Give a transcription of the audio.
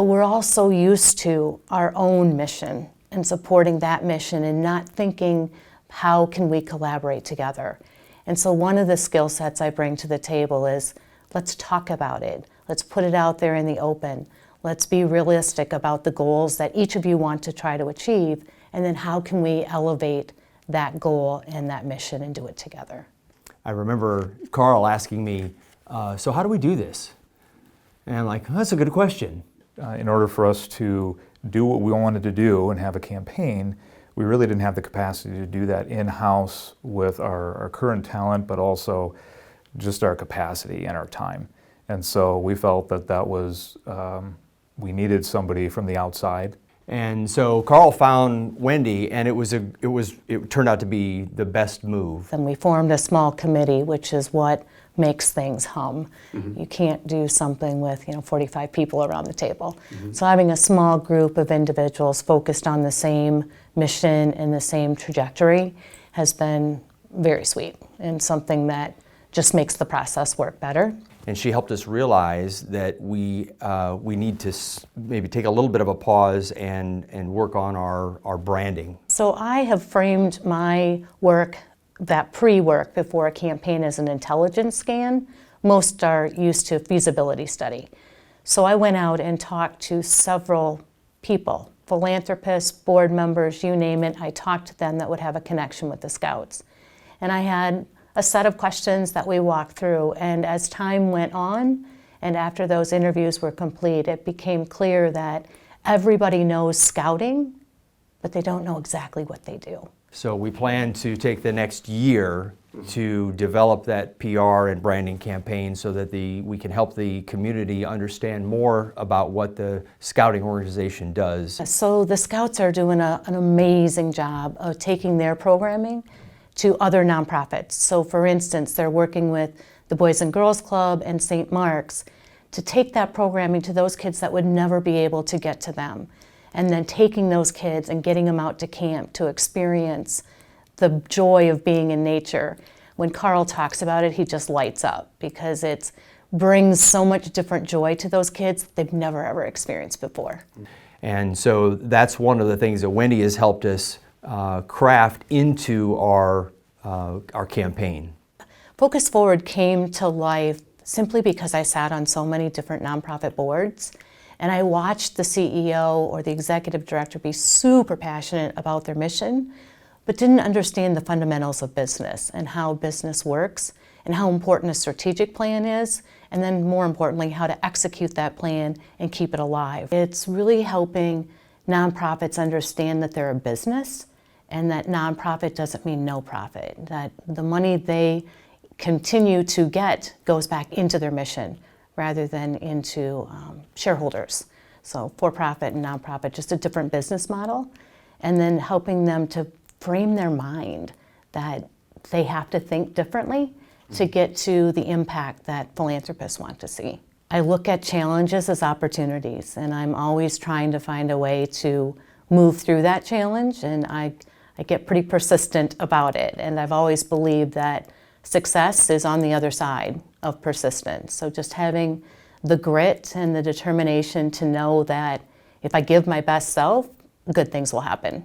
but we're all so used to our own mission and supporting that mission and not thinking, how can we collaborate together? And so one of the skill sets I bring to the table is, let's talk about it. Let's put it out there in the open. Let's be realistic about the goals that each of you want to try to achieve, and then how can we elevate that goal and that mission and do it together. I remember Carl asking me, so how do we do this? And I'm like, that's a good question. In order for us to do what we wanted to do and have a campaign, we really didn't have the capacity to do that in-house with our current talent, but also just our capacity and our time. And so we felt that was, we needed somebody from the outside. And so Carl found Wendy, and it turned out to be the best move. And we formed a small committee, which is what makes things hum. Mm-hmm. You can't do something with 45 people around the table. Mm-hmm. So having a small group of individuals focused on the same mission and the same trajectory has been very sweet and something that just makes the process work better. And she helped us realize that we need to maybe take a little bit of a pause and work on our branding. So I have framed my work, that pre-work before a campaign, as an intelligence scan. Most are used to feasibility study. So I went out and talked to several people, philanthropists, board members, you name it. I talked to them that would have a connection with the Scouts. And I had a set of questions that we walked through, and as time went on and after those interviews were complete, it became clear that everybody knows Scouting, but they don't know exactly what they do. So we plan to take the next year to develop that PR and branding campaign so that we can help the community understand more about what the Scouting organization does. So the Scouts are doing an amazing job of taking their programming to other nonprofits. So for instance, they're working with the Boys and Girls Club and St. Mark's to take that programming to those kids that would never be able to get to them. And then taking those kids and getting them out to camp to experience the joy of being in nature. When Carl talks about it, he just lights up because it brings so much different joy to those kids that they've never ever experienced before. And so that's one of the things that Wendy has helped us craft into our campaign. Focus Forward came to life simply because I sat on so many different nonprofit boards, and I watched the CEO or the executive director be super passionate about their mission, but didn't understand the fundamentals of business and how business works and how important a strategic plan is, and then more importantly, how to execute that plan and keep it alive. It's really helping nonprofits understand that they're a business and that nonprofit doesn't mean no profit, that the money they continue to get goes back into their mission rather than into shareholders. So for-profit and nonprofit, just a different business model, and then helping them to frame their mind that they have to think differently to get to the impact that philanthropists want to see. I look at challenges as opportunities, and I'm always trying to find a way to move through that challenge, and I get pretty persistent about it. And I've always believed that success is on the other side of persistence. So just having the grit and the determination to know that if I give my best self, good things will happen.